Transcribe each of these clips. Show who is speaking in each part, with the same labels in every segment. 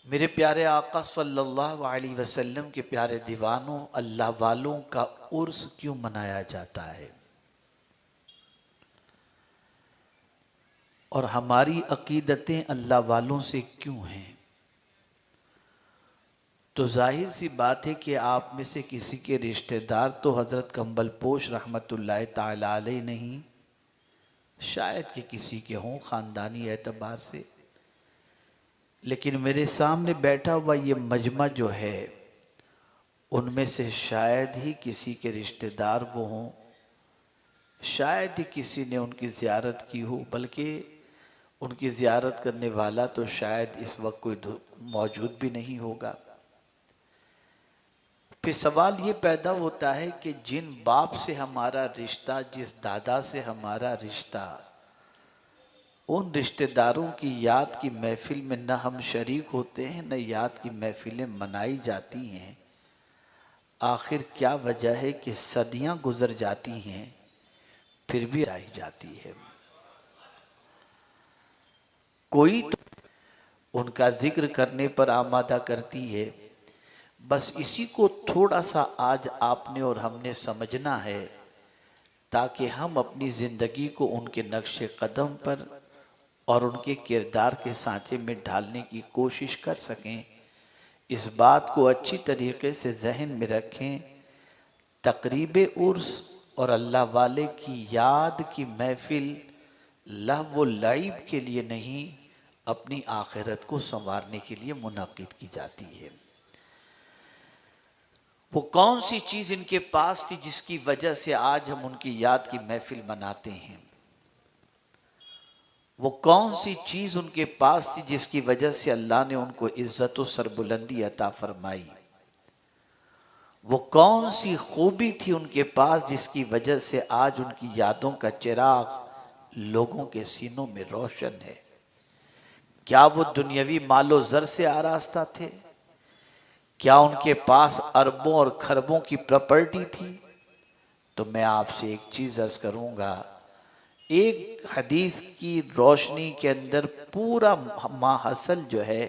Speaker 1: मेरे प्यारे आका सल्लल्लाहु अलैहि वसल्लम के प्यारे दीवानों, अल्लाह वालों का उर्स क्यों मनाया जाता है और हमारी अकीदतें अल्लाह वालों से क्यों हैं? तो जाहिर सी बात है कि आप में से किसी के रिश्तेदार तो हज़रत कंबल पोश रहमतुल्लाह ताला अलैह नहीं, शायद कि किसी के हों ख़ानदानी एतबार से, लेकिन मेरे सामने बैठा हुआ ये मजमा जो है उनमें से शायद ही किसी के रिश्तेदार वो हों, शायद ही किसी ने उनकी ज़ियारत की हो, बल्कि उनकी ज़ियारत करने वाला तो शायद इस वक्त कोई मौजूद भी नहीं होगा। फिर सवाल ये पैदा होता है कि जिन बाप से हमारा रिश्ता, जिस दादा से हमारा रिश्ता, उन रिश्तेदारों की याद की महफिल में न हम शरीक होते हैं, न याद की महफिलें मनाई जाती हैं। आखिर क्या वजह है कि सदियां गुजर जाती हैं फिर भी आई जाती है? कोई तो उनका जिक्र करने पर आमादा करती है। बस इसी को थोड़ा सा आज आपने और हमने समझना है ताकि हम अपनी ज़िंदगी को उनके नक्शे कदम पर और उनके किरदार के सांचे में ढालने की कोशिश कर सकें। इस बात को अच्छी तरीके से जहन में रखें। तकरीब उर्स और अल्लाह वाले की याद की महफिल लहव लाइब के लिए नहीं, अपनी आखिरत को संवारने के लिए मुनक्किद की जाती है। वो कौन सी चीज़ इनके पास थी जिसकी वजह से आज हम उनकी याद की महफिल मनाते हैं? वो कौन सी चीज़ उनके पास थी जिसकी वजह से अल्लाह ने उनको इज्जत और सरबुलंदी अता फरमाई? वो कौन सी खूबी थी उनके पास जिसकी वजह से आज उनकी यादों का चिराग लोगों के सीनों में रोशन है? क्या वो दुनियावी मालो ज़र से आरास्ता थे? क्या उनके पास अरबों और खरबों की प्रॉपर्टी थी? तो मैं आपसे एक चीज़ अर्ज़ करूँगा, एक हदीस की रोशनी के अंदर पूरा माहसल जो है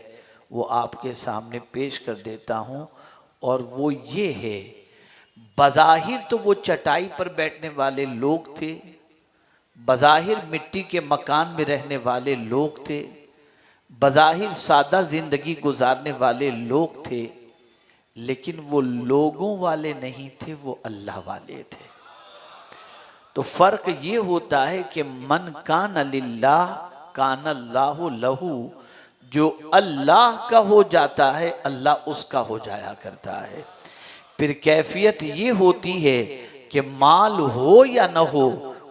Speaker 1: वो आपके सामने पेश कर देता हूँ, और वो ये है, बज़ाहिर तो वो चटाई पर बैठने वाले लोग थे, बज़ाहिर मिट्टी के मकान में रहने वाले लोग थे, बज़ाहिर सादा ज़िंदगी गुजारने वाले लोग थे, लेकिन वो लोगों वाले नहीं थे, वो अल्लाह वाले थे। तो फ़र्क ये होता है कि मन कान लिल्लाह कान अल्लाहु लहू, जो अल्लाह का हो जाता है अल्लाह उसका हो जाया करता है। फिर कैफियत ये होती है कि माल हो या न हो,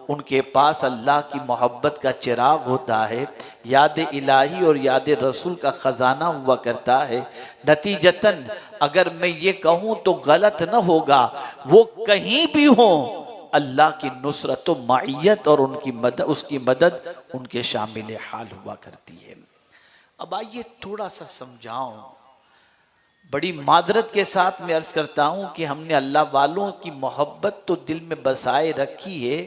Speaker 1: उनके पास अल्लाह की मोहब्बत का चिराग होता है, याद इलाही और याद रसूल का ख़जाना हुआ करता है। नतीजतन अगर मैं ये कहूँ तो गलत न होगा, वो कहीं भी हो अल्लाह की नुसरत व माइयत और उनकी मदद, उसकी मदद उनके शामिल हाल हुआ करती है। अब आइए थोड़ा सा समझाऊं, बड़ी मादरत के साथ मैं अर्ज करता हूं कि हमने अल्लाह वालों की मोहब्बत तो दिल में बसाए रखी है,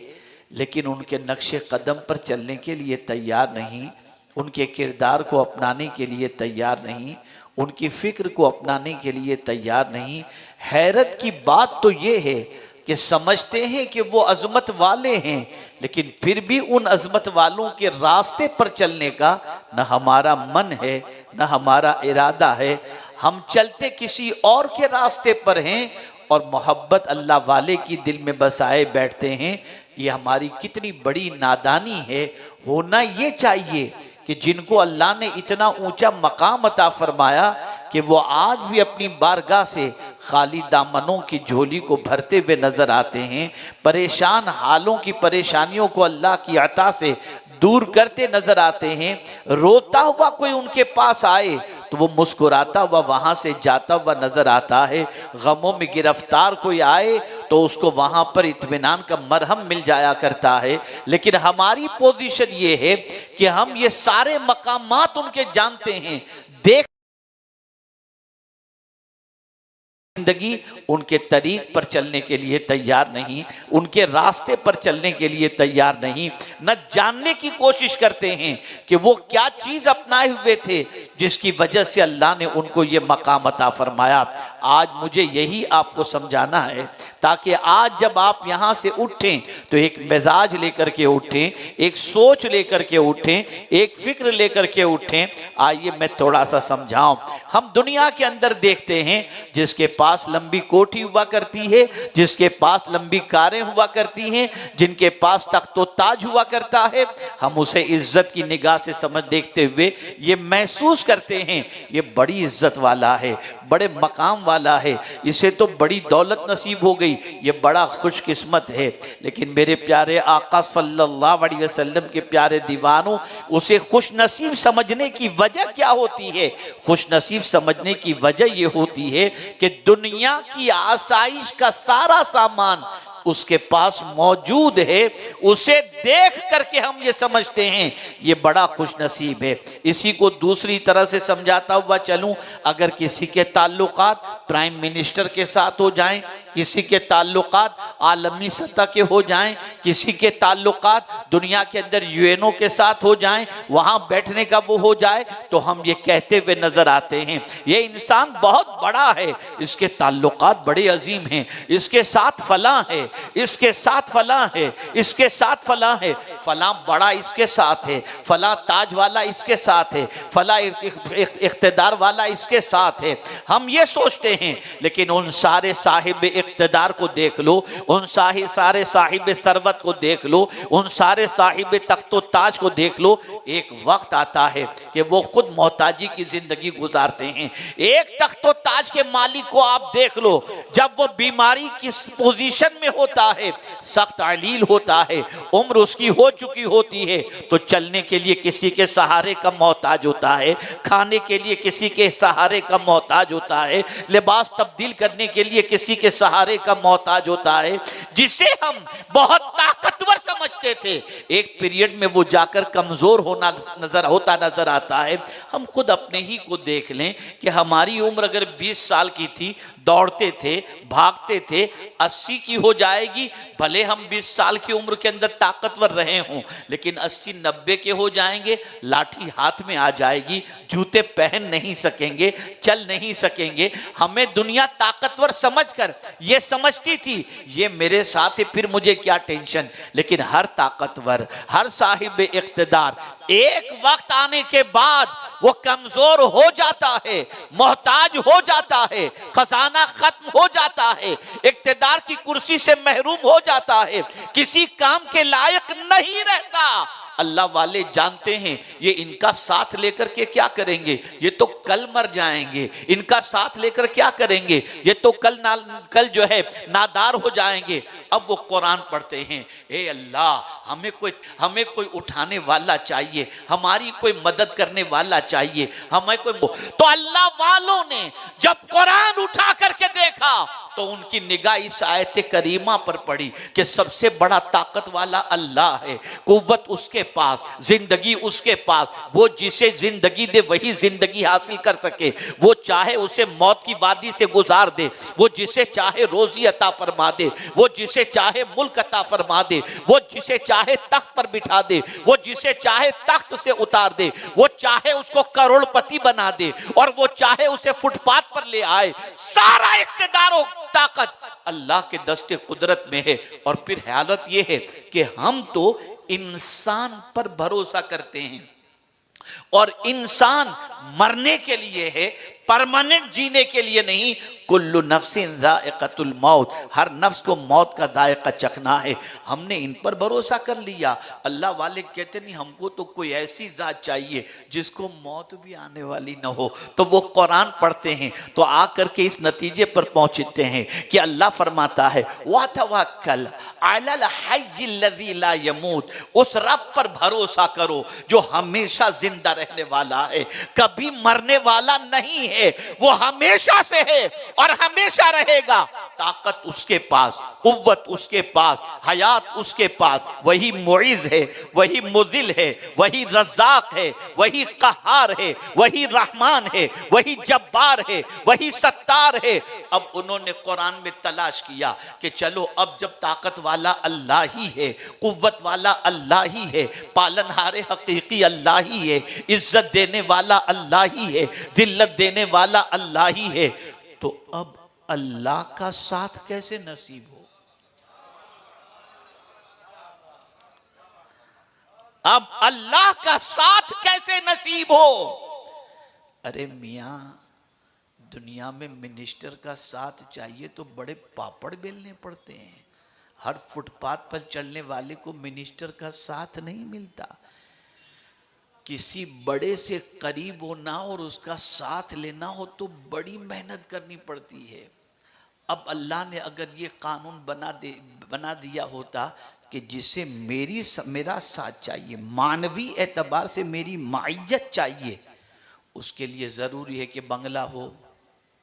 Speaker 1: लेकिन उनके नक्शे कदम पर चलने के लिए तैयार नहीं, उनके किरदार को अपनाने के लिए तैयार नहीं, उनकी फ़िक्र को अपनाने के लिए तैयार नहीं। हैरत की बात तो ये है कि समझते हैं कि वो अजमत वाले हैं, लेकिन फिर भी उन अजमत वालों के रास्ते पर चलने का न हमारा मन है, न हमारा इरादा है। हम चलते किसी और के रास्ते पर हैं और मोहब्बत अल्लाह वाले की दिल में बसाए बैठते हैं। ये हमारी कितनी बड़ी नादानी है। होना ये चाहिए कि जिनको अल्लाह ने इतना ऊंचा मकाम अता फरमाया कि वो आज भी अपनी बारगाह से खाली दामनों की झोली को भरते हुए नजर आते हैं, परेशान हालों की परेशानियों को अल्लाह की अता से दूर करते नजर आते हैं। रोता हुआ कोई उनके पास आए तो वो मुस्कुराता हुआ वहां से जाता हुआ नजर आता है। गमों में गिरफ्तार कोई आए तो उसको वहां पर इत्मीनान का मरहम मिल जाया करता है। लेकिन हमारी पोजीशन ये है कि हम ये सारे मकामात उनके जानते हैं, देख जिंदगी उनके तरीक पर चलने के लिए तैयार नहीं, उनके रास्ते पर चलने के लिए तैयार नहीं, न जानने की कोशिश करते हैं कि वो क्या चीज अपनाए हुए थे जिसकी वजह से अल्लाह ने उनको ये मकाम अता फरमाया। आज मुझे यही आपको समझाना है ताकि आज जब आप यहां से उठें तो एक मिजाज लेकर के उठें, एक सोच लेकर के उठें, एक फिक्र लेकर के उठें। आइए मैं थोड़ा सा समझाऊं। हम दुनिया के अंदर देखते हैं जिसके पास लंबी कोठी हुआ करती है, जिसके पास लंबी कारें हुआ करती हैं, जिनके पास तख्तो ताज हुआ करता है, हम उसे इज्जत की निगाह से समझ देखते हुए ये महसूस करते हैं ये बड़ी इज्जत वाला है, बड़े मकाम वाला है, इसे तो बड़ी दौलत नसीब हो गई, ये बड़ा खुशकिस्मत है। लेकिन मेरे प्यारे आका सल्लल्लाहु अलैहि वसल्लम के प्यारे दीवानों, उसे खुश नसीब समझने की वजह क्या होती है? खुश नसीब समझने की वजह ये होती है कि दुनिया की आसाइश का सारा सामान उसके पास मौजूद है, उसे देख करके हम ये समझते हैं ये बड़ा खुश नसीब है। इसी को दूसरी तरह से समझाता हुआ चलूं, अगर किसी के ताल्लुकात प्राइम मिनिस्टर के साथ हो जाएं, किसी के ताल्लुकात आलमी सतह के हो जाएं, किसी के ताल्लुकात दुनिया के अंदर यूएनओ के साथ हो जाएं, वहां बैठने का वो हो जाए, तो हम ये कहते हुए नजर आते हैं ये इंसान बहुत बड़ा है, इसके ताल्लुकात बड़े अजीम हैं, इसके साथ फलां है, इसके साथ फलां है, इसके साथ फलां है, फलां बड़ा इसके साथ है, फलां ताज वाला इसके साथ है, फलां इख्तिदार वाला इसके साथ है। हम ये सोचते हैं, लेकिन उन सारे साहिब इख्तिदार को देख लो, उन सारे साहिब सरवत को देख लो, उन सारे साहिब तख्तो ताज को देख लो, एक वक्त आता है कि वो खुद मोहताजी की जिंदगी गुजारते हैं। एक तख्तो ताज के मालिक को आप देख लो, जब वो बीमारी की पोजीशन में होता है, सख्त अलील होता है, उम्र उसकी हो चुकी होती है, तो चलने के लिए किसी के सहारे का मोहताज होता है, खाने के लिए किसी के सहारे का मोहताज होता है, लिबास तब्दील करने के लिए किसी के सहारे का मोहताज होता है। जिसे हम बहुत ताकतवर समझते थे, एक पीरियड में वो जाकर कमजोर होता नजर आता है। हम खुद अपने ही को देख लें कि हमारी उम्र अगर 20 साल की थी, दौड़ते थे, भागते थे, 80 की हो जाएगी, भले हम 20 साल की उम्र के अंदर ताकतवर रहे हों, लेकिन 80-90 के हो जाएंगे, लाठी हाथ में आ जाएगी, जूते पहन नहीं सकेंगे, चल नहीं सकेंगे। हमें दुनिया ताकतवर समझकर ये समझती थी ये मेरे साथ है, फिर मुझे क्या टेंशन। लेकिन हर ताकतवर, हर साहिब इख्तिदार एक वक्त आने के बाद वो कमजोर हो जाता है, मोहताज हो जाता है, खजाना खत्म हो जाता है, इख्तिदार की कुर्सी से महरूम हो जाता है, किसी काम के लायक नहीं रहता। अल्लाह वाले जानते हैं ये इनका साथ लेकर के क्या करेंगे, ये तो कल मर जाएंगे, इनका साथ लेकर क्या करेंगे, ये तो कल जो है नादार हो जाएंगे। अब वो कुरान पढ़ते हैं, हे अल्लाह हमें कोई उठाने वाला चाहिए, हमारी कोई मदद करने वाला चाहिए, हमें कोई। तो अल्लाह वालों ने जब कुरान उठा करके देखा तो उनकी निगाह इस आयत करीमा पर पड़ी कि सबसे बड़ा ताकत वाला अल्लाह है, कुव्वत उसके पास, जिंदगी उसके पास, वो जिसे जिंदगी दे वही जिंदगी हासिल कर सके, वो चाहे उसे मौत की वादी से गुजार दे, वो जिसे चाहे रोजी अता फरमा दे, वो जिसे चाहे मुल्क अता फरमा दे, वो जिसे चाहे तख्त पर बिठा दे, वो जिसे चाहे तख्त से उतार दे, वो चाहे उसको करोड़पति बना दे और वो चाहे उसे फुटपाथ पर ले आए। सारा इख्तिदार ताकत अल्लाह के दस्ते कुदरत में है। और फिर हालत यह है कि हम तो इंसान पर भरोसा करते हैं और इंसान मरने के लिए है, परमानेंट जीने के लिए नहीं। कुल्लु नफ्सिन ज़ाइक़तुल मौत, हर नफ्स को मौत का जायका चखना है। हमने इन पर भरोसा कर लिया। अल्लाह वाले कहते नहीं हमको तो कोई ऐसी ज़ात चाहिए जिसको मौत भी आने वाली न हो। तो वो कुरान पढ़ते हैं तो आकर के इस नतीजे पर पहुंचते हैं कि अल्लाह फरमाता है वतवक्कल अलल हय्यिल्लज़ी ला यमूत, उस रब पर भरोसा करो जो हमेशा जिंदा रहने वाला है, कभी मरने वाला नहीं है, वो हमेशा से है और हमेशा रहेगा। ताकत उसके पास, कुव्वत उसके पास, हयात उसके पास। वही मुइज़ है, वही मुज़िल है, वही रज़्ज़ाक़ है, वही क़हार है, वही रहमान है, वही जब्बार है, वही सत्तार है। अब उन्होंने कुरान में तलाश किया कि चलो अब जब ताकत वाला अल्लाह ही है, कुव्वत वाला अल्लाह ही है, पालनहारे हकीकी अल्लाह ही है, इज्जत देने वाला अल्लाह ही है, दिल्लत देने वाला अल्लाह ही है, तो अब अल्लाह का साथ कैसे नसीब हो? अब अल्लाह का साथ कैसे नसीब हो? अरे मियां, दुनिया में मिनिस्टर का साथ चाहिए तो बड़े पापड़ बेलने पड़ते हैं। हर फुटपाथ पर चलने वाले को मिनिस्टर का साथ नहीं मिलता। किसी बड़े से करीब होना और उसका साथ लेना हो तो बड़ी मेहनत करनी पड़ती है। अब अल्लाह ने अगर ये कानून बना दिया होता कि जिसे मेरा साथ चाहिए, मानवी एतबार से मेरी माइयत चाहिए, उसके लिए जरूरी है कि बंगला हो,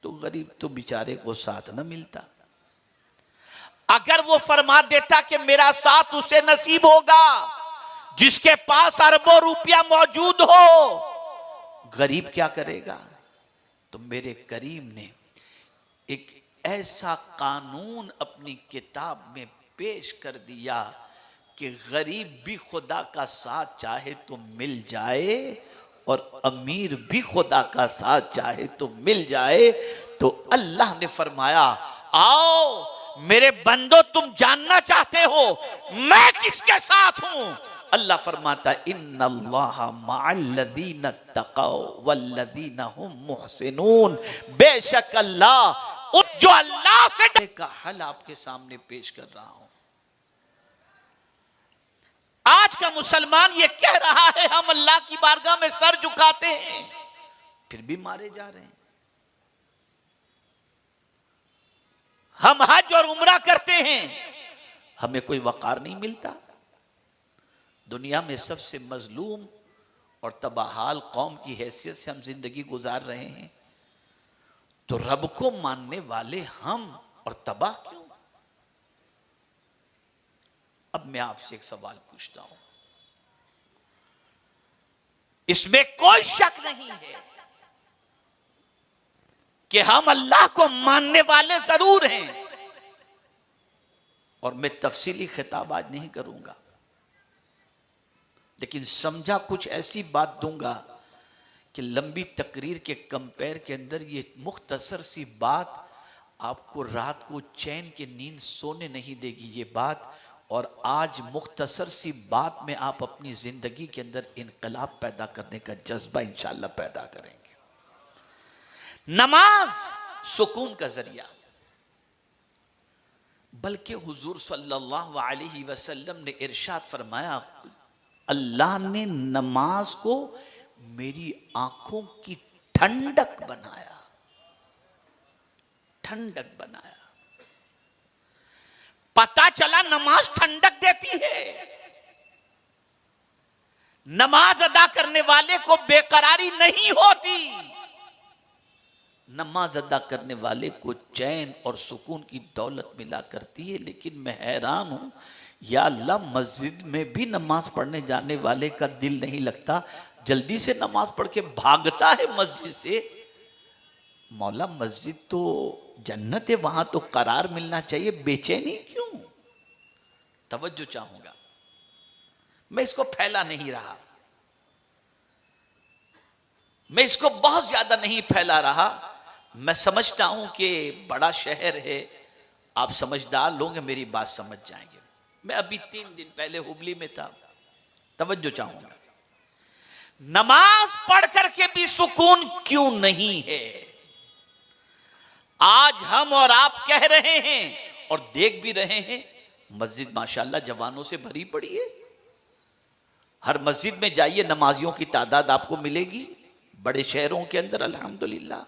Speaker 1: तो गरीब तो बेचारे को साथ न मिलता। अगर वो फरमा देता कि मेरा साथ उसे नसीब होगा जिसके पास अरबों रुपया मौजूद हो, गरीब क्या करेगा? तो मेरे करीम ने एक ऐसा कानून अपनी किताब में पेश कर दिया कि गरीब भी खुदा का साथ चाहे तो मिल जाए और अमीर भी खुदा का साथ चाहे तो मिल जाए। तो अल्लाह ने फरमाया, आओ मेरे बंदो, तुम जानना चाहते हो मैं किसके साथ हूं? अल्लाह फरमाता, इन्नल्लाहा मअल्लज़ीना तक़ौ वल्लज़ीना हुम मुहसिनून। बेशक अल्लाह, जो अल्लाह से का हल आपके सामने पेश कर रहा हूं। आज का मुसलमान ये कह रहा है हम अल्लाह की बारगाह में सर झुकाते हैं, फिर भी मारे जा रहे हैं। हम हज और उम्रा करते हैं, हमें कोई वकार नहीं मिलता। दुनिया में सबसे मजलूम और तबाहाल कौम की हैसियत से हम जिंदगी गुजार रहे हैं, तो रब को मानने वाले हम और तबाह क्यों? अब मैं आपसे एक सवाल पूछता हूं, इसमें कोई शक नहीं है कि हम अल्लाह को मानने वाले जरूर हैं, और मैं तफसीली खिताब आज नहीं करूंगा, लेकिन समझा कुछ ऐसी बात दूंगा कि लंबी तकरीर के कंपेयर के अंदर ये मुख्तसर सी बात आपको रात को चैन की नींद सोने नहीं देगी ये बात। और आज मुख्तसर सी बात में आप अपनी जिंदगी के अंदर इनकलाब पैदा करने का जज्बा इंशाअल्लाह पैदा करेंगे। नमाज सुकून का जरिया, बल्कि हुजूर सल्लल्लाहु अलैहि वसल्लम ने इरशाद फरमाया, अल्लाह ने नमाज को मेरी आंखों की ठंडक बनाया, ठंडक बनाया। पता चला नमाज ठंडक देती है। नमाज अदा करने वाले को बेकरारी नहीं होती, नमाज अदा करने वाले को चैन और सुकून की दौलत मिला करती है। लेकिन मैं हैरान हूं, या अल्लाह, मस्जिद में भी नमाज पढ़ने जाने वाले का दिल नहीं लगता, जल्दी से नमाज पढ़ के भागता है मस्जिद से। मौला, मस्जिद तो जन्नत है, वहां तो करार मिलना चाहिए, बेचैनी क्यों? तवज्जो चाहूंगा, मैं इसको फैला नहीं रहा, मैं इसको बहुत ज्यादा नहीं फैला रहा। मैं समझता हूं कि बड़ा शहर है, आप समझदार लोग हैं, मेरी बात समझ जाएंगे। मैं अभी 3 दिन पहले हुबली में था, तवज्जो चाहूंगा। नमाज पढ़ करके भी सुकून क्यों नहीं है? आज हम और आप कह रहे हैं और देख भी रहे हैं, मस्जिद माशाल्लाह जवानों से भरी पड़ी है। हर मस्जिद में जाइए, नमाजियों की तादाद आपको मिलेगी, बड़े शहरों के अंदर अल्हम्दुलिल्लाह।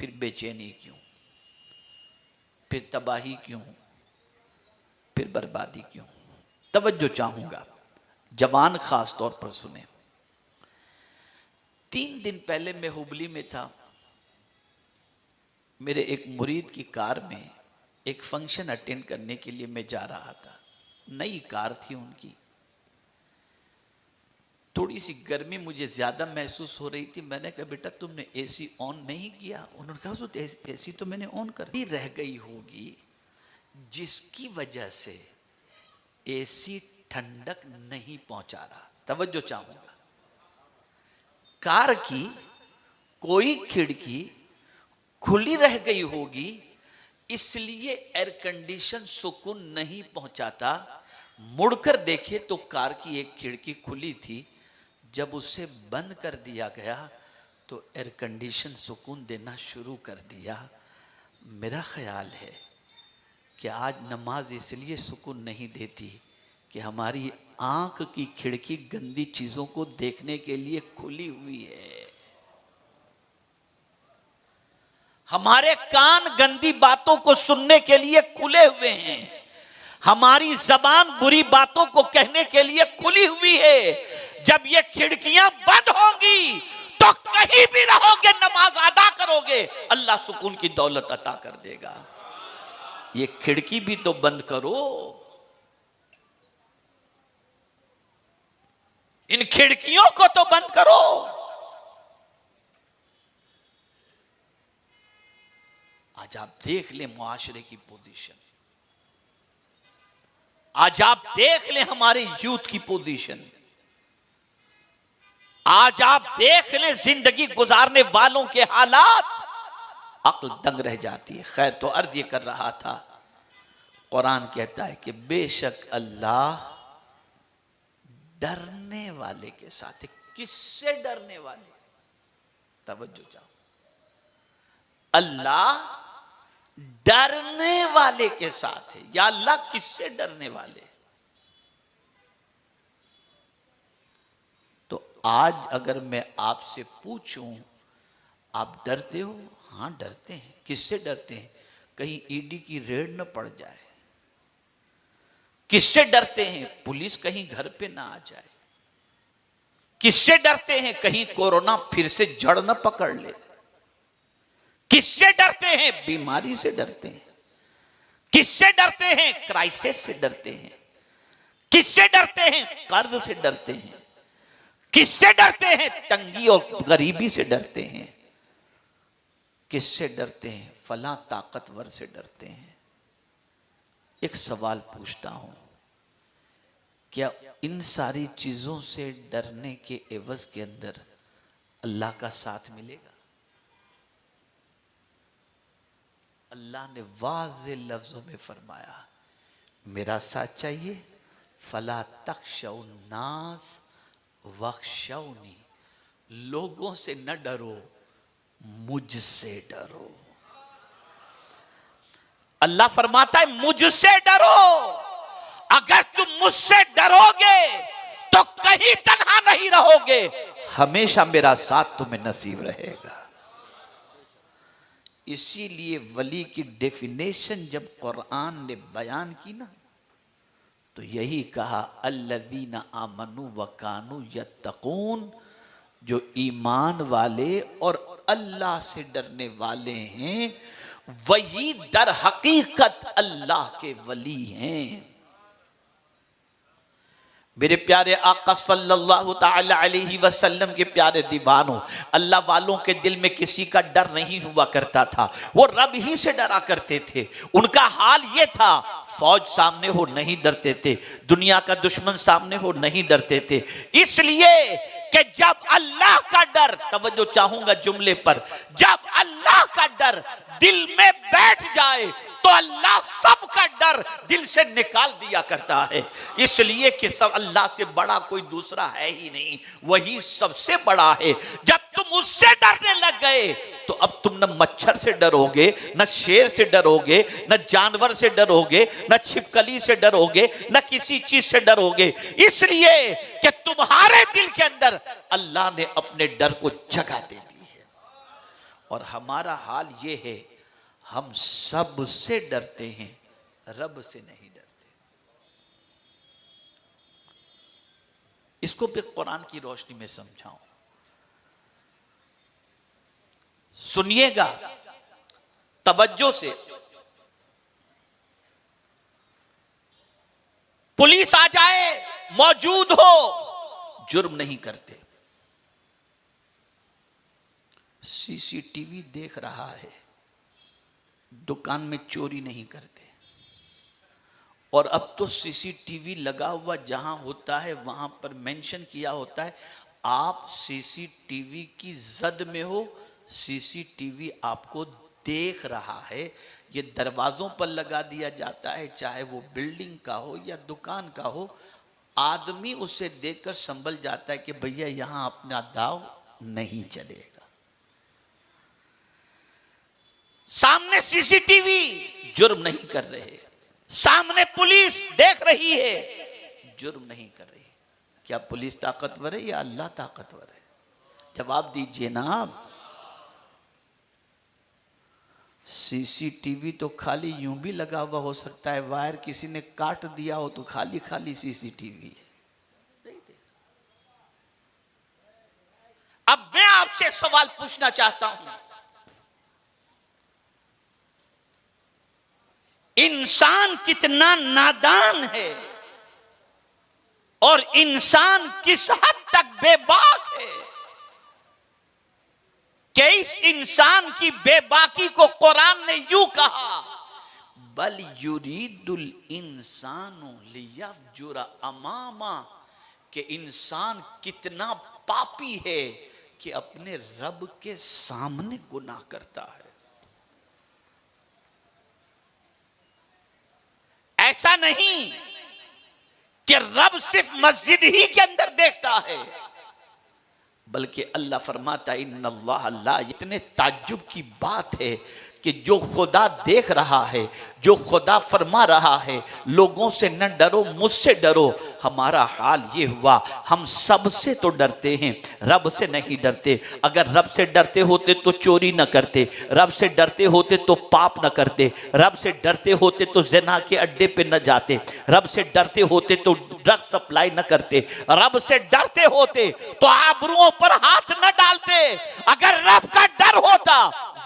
Speaker 1: फिर बेचैनी क्यों? फिर तबाही क्यों? फिर बर्बादी क्यों? तवज्जो चाहूंगा, जवान खास तौर पर सुने। 3 दिन पहले मैं हुबली में था। मेरे एक मुरीद की कार में एक फंक्शन अटेंड करने के लिए मैं जा रहा था। नई कार थी उनकी। थोड़ी सी गर्मी मुझे ज्यादा महसूस हो रही थी। मैंने कहा बेटा तुमने एसी ऑन नहीं किया? उन्होंने कहा तो एसी तो मैंने ऑन कर दी। रह गई होगी जिसकी वजह से एसी ठंडक नहीं पहुंचा रहा। तवज्जो चाहूंगा, कार की कोई खिड़की खुली रह गई होगी, इसलिए एयर कंडीशन सुकून नहीं पहुंचाता। मुड़कर देखे तो कार की एक खिड़की खुली थी। जब उसे बंद कर दिया गया तो एयर कंडीशन सुकून देना शुरू कर दिया। मेरा ख्याल है कि आज नमाज इसलिए सुकून नहीं देती कि हमारी आंख की खिड़की गंदी चीजों को देखने के लिए खुली हुई है। हमारे कान गंदी बातों को सुनने के लिए खुले हुए हैं। हमारी जबान बुरी बातों को कहने के लिए खुली हुई है। जब ये खिड़कियां बंद होंगी तो कहीं भी रहोगे, नमाज अदा करोगे, अल्लाह सुकून की दौलत अता कर देगा। ये खिड़की भी तो बंद करो। इन खिड़कियों को तो बंद करो। आज आप देख ले मुआशरे की पोजीशन। आज आप देख ले हमारे यूथ की पोजीशन। आज आप देख ले जिंदगी गुजारने वालों के हालात। अक्ल दंग रह जाती है। खैर, तो अर्ज ये कर रहा था, कुरान कहता है कि बेशक अल्लाह डरने वाले के साथ है। किससे डरने वाले? तवज्जो चाहो, अल्लाह डरने वाले के साथ है। या अल्लाह किससे डरने वाले? तो आज अगर मैं आपसे पूछूं, आप डरते हो? हां डरते हैं। किससे डरते हैं? कहीं ईडी की रेड न पड़ जाए। किससे डरते हैं? पुलिस कहीं घर पे ना आ जाए। किससे डरते हैं? कहीं कोरोना फिर से जड़ न पकड़ ले। किससे डरते हैं? बीमारी से डरते हैं। किससे डरते हैं? क्राइसिस से डरते हैं। किससे डरते हैं? कर्ज से डरते हैं। किससे डरते हैं? तंगी और गरीबी से डरते हैं। किससे डरते हैं? फला ताकतवर से डरते हैं। एक सवाल पूछता हूं, क्या इन सारी चीजों से डरने के एवज के अंदर अल्लाह का साथ मिलेगा? अल्लाह ने वाज़े लफ्जों में फरमाया, मेरा साथ चाहिए? फला तख्शौन नास वख्शौनी, लोगों से न डरो, मुझसे डरो। अल्लाह फरमाता है मुझसे डरो। अगर तुम मुझसे डरोगे तो कहीं तन्हा नहीं रहोगे, हमेशा मेरा साथ तुम्हें नसीब रहेगा। इसीलिए वली की डेफिनेशन जब कुरान ने बयान की ना, तो यही कहा अल्लज़ीना आमनू व कानू यत्तकून, जो ईमान वाले और अल्लाह से डरने वाले हैं वही दर हकीकत अल्लाह के वली हैं। मेरे प्यारे आका सल्लल्लाहु ताला अलैहि वसल्लम के प्यारे दीवानों, अल्लाह वालों के दिल में किसी का डर नहीं हुआ करता था। वो रब ही से डरा करते थे। उनका हाल ये था, फौज सामने हो नहीं डरते थे, दुनिया का दुश्मन सामने हो नहीं डरते थे। इसलिए कि जब अल्लाह का डर, तवज्जो चाहूंगा जुमले पर, जब अल्लाह का डर दिल में बैठ जाए तो अल्लाह सबका डर दिल से निकाल दिया करता है। इसलिए कि सब अल्लाह से बड़ा कोई दूसरा है ही नहीं, वही सबसे बड़ा है। जब तुम उससे डरने लग गए तो अब तुम न मच्छर से डरोगे, न शेर से डरोगे, न जानवर से डरोगे, न छिपकली से डरोगे, न किसी चीज से डरोगे। इसलिए कि तुम्हारे दिल के अंदर अल्लाह ने अपने डर को जगह दे दी है। और हमारा हाल ये है, हम सब से डरते हैं, रब से नहीं डरते। इसको भी कुरान की रोशनी में समझाऊं। सुनिएगा तवज्जो से। पुलिस आ जाए, मौजूद हो, जुर्म नहीं करते। सीसीटीवी देख रहा है, दुकान में चोरी नहीं करते। और अब तो सीसीटीवी लगा हुआ जहां होता है वहां पर मेंशन किया होता है, आप सीसीटीवी की जद में हो, सीसीटीवी आपको देख रहा है। ये दरवाजों पर लगा दिया जाता है, चाहे वो बिल्डिंग का हो या दुकान का हो। आदमी उसे देखकर संभल जाता है कि भैया यहां अपना दाव नहीं चलेगा। सामने सीसीटीवी, जुर्म नहीं कर रहे। सामने पुलिस देख रही है, जुर्म नहीं कर रही। क्या पुलिस ताकतवर है या अल्लाह ताकतवर है? जवाब दीजिए ना आप। सीसीटीवी तो खाली यूं भी लगा हुआ हो सकता है, वायर किसी ने काट दिया हो तो खाली खाली सीसीटीवी है। अब मैं आपसे एक सवाल पूछना चाहता हूं, इंसान कितना नादान है और इंसान किस हद तक बेबाक है कि इस इंसान की बेबाकी को कुरान ने यूं कहा, बल युरीदुल इंसानु लियफ्जुरा अमामा, कि इंसान कितना पापी है कि अपने रब के सामने गुनाह करता है। ऐसा नहीं कि रब सिर्फ मस्जिद ही के अंदर देखता है, बल्कि अल्लाह फरमाता है इन्नल्लाह ला, इतने ताज्जुब की बात है कि जो खुदा देख रहा है, जो खुदा फरमा रहा है लोगों से न डरो मुझसे डरो, हमारा हाल ये हुआ हम सब से तो डरते हैं, रब से नहीं डरते। अगर रब से डरते होते तो चोरी न करते, रब से डरते होते तो पाप न करते, रब से डरते होते तो ज़िना के अड्डे पे न जाते, रब से डरते होते तो ड्रग सप्लाई न करते, रब से डरते होते तो आबरूओं पर हाथ न डालते। अगर रब का डर होता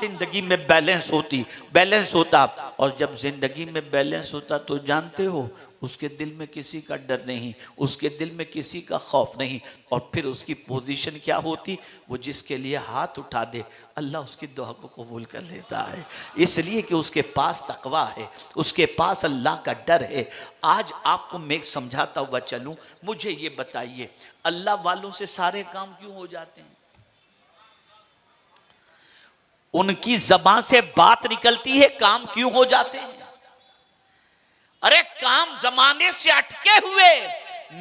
Speaker 1: जिंदगी में बैलेंस होता। और जब जिंदगी में बैलेंस होता तो जानते हो उसके दिल में किसी का डर नहीं, उसके दिल में किसी का खौफ नहीं। और फिर उसकी पोजीशन क्या होती, वो जिसके लिए हाथ उठा दे अल्लाह उसकी दुआ को कबूल कर लेता है, इसलिए कि उसके पास तकवा है, उसके पास अल्लाह का डर है। आज आपको मैं समझाता हुआ चलूं, मुझे ये बताइए अल्लाह वालों से सारे काम क्यों हो जाते हैं? उनकी जबान से बात निकलती है, काम क्यों हो जाते हैं? अरे काम जमाने से अटके हुए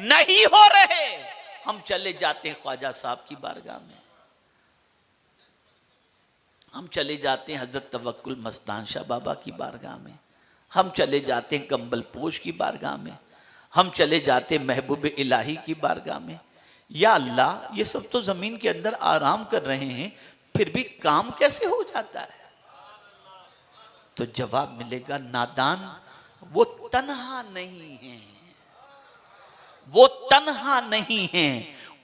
Speaker 1: नहीं हो रहे, हम चले जाते हैं ख्वाजा साहब की बारगाह में, हम चले जाते हैं हजरत तवक्कुल मस्तान शाह बाबा की बारगाह में, हम चले जाते हैं कंबल पोश की बारगाह में, हम चले जाते हैं महबूब इलाही की बारगाह में। या अल्लाह, ये सब तो जमीन के अंदर आराम कर रहे हैं, फिर भी काम कैसे हो जाता है? तो जवाब मिलेगा, नादान वो तन्हा नहीं है, वो तन्हा नहीं है,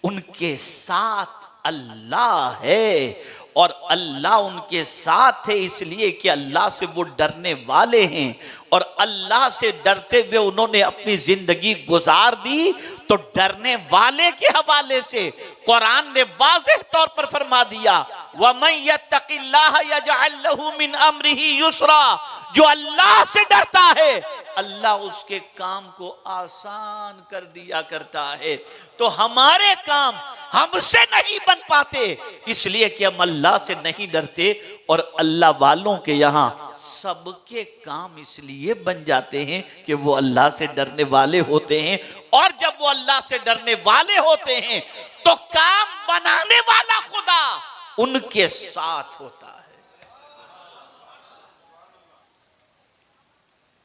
Speaker 1: उनके साथ अल्लाह है। और अल्लाह उनके साथ है इसलिए कि अल्लाह से वो डरने वाले हैं, और अल्लाह से डरते हुए उन्होंने अपनी जिंदगी गुजार दी। तो डरने वाले के हवाले से कुरान ने वाज़ेह तौर पर फरमा दिया, वमन यत्तकिल्लाह यजअल लहू मिन अम्रिही युसरा, जो अल्लाह से डरता है अल्लाह उसके काम को आसान कर दिया करता है। तो हमारे काम हमसे नहीं बन पाते इसलिए कि हम अल्लाह से नहीं डरते, और अल्लाह वालों के यहाँ सबके काम इसलिए बन जाते हैं कि वो अल्लाह से डरने वाले होते हैं। और जब वो अल्लाह से डरने वाले होते हैं तो काम बनाने वाला खुदा उनके साथ होता है।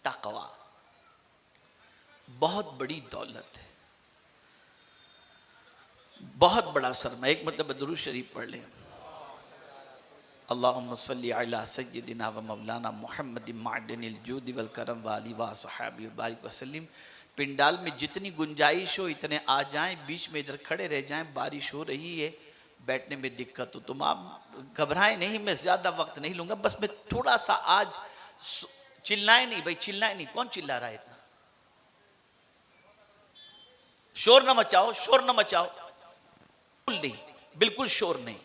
Speaker 1: तकवा बहुत बड़ी दौलत है, बहुत बड़ा सरमा। एक मतलब दुरूद शरीफ पढ़ लें, अल्लाहुम्मा सल्ली अला सय्यिदिना व मौलाना मुहम्मद मादनिल जूद वल करम व आलि व सहाबी व बारिक वसल्लम। पिंडाल में जितनी गुंजाइश हो इतने आ जाएं, बीच में इधर खड़े रह जाएं, बारिश हो रही है, बैठने में दिक्कत हो, तुम आप घबराएं नहीं, मैं ज्यादा वक्त नहीं लूंगा, बस मैं थोड़ा सा आज चिल्लाए नहीं भाई, चिल्लाए नहीं, कौन चिल्ला रहा है इतना, शोर न मचाओ, शोर न मचाओ, बिल्कुल नहीं, बिल्कुल शोर नहीं,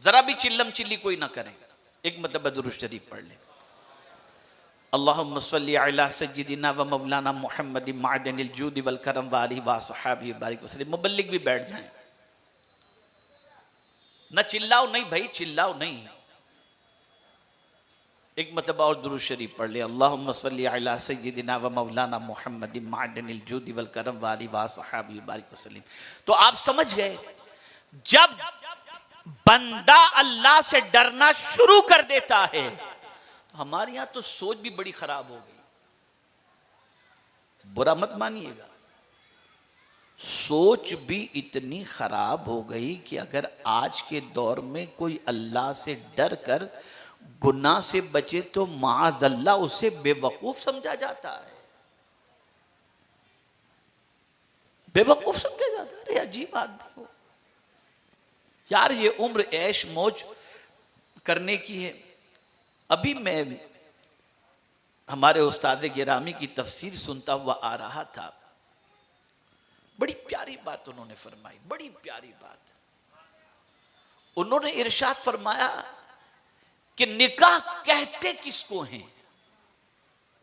Speaker 1: जरा भी चिल्लम चिल्ली कोई ना करें। एक मतलब दुरूद शरीफ पढ़ ले, अल्लाहुम्मा सल्ली अला सय्यिदिना व मौलाना मुहम्मद मादनिल जूद वल करम व आलिहि व अस्हाबिहि बारिक वसल्लम। मुबल्लिग भी बैठ जाएं, ना चिल्लाओ नहीं भाई, चिल्लाओ नहीं। एक मतलब और दुरूद शरीफ पढ़ ले, अल्लाहुम्मा सल्ली अला सय्यिदिना व मौलाना मुहम्मद मादनिल जूद वल करम व आलिहि व अस्हाबिहि बारिक वसल्लम। तो आप समझ गए, जब बंदा अल्लाह से डरना शुरू कर देता है, हमारे यहां तो सोच भी बड़ी खराब हो गई, बुरा मत मानिएगा, सोच भी इतनी खराब हो गई कि अगर आज के दौर में कोई अल्लाह से डर कर गुनाह से बचे तो माअज़ल्लाह उसे बेवकूफ समझा जाता है, बेवकूफ समझा जाता है। अरे अजीब आदमी हो यार, ये उम्र ऐश मौज करने की है। अभी मैं हमारे उस्ताद गिरामी की तफसीर सुनता हुआ आ रहा था, बड़ी प्यारी बात उन्होंने फरमाई, बड़ी प्यारी बात। उन्होंने इरशाद फरमाया कि निकाह कहते किसको हैं,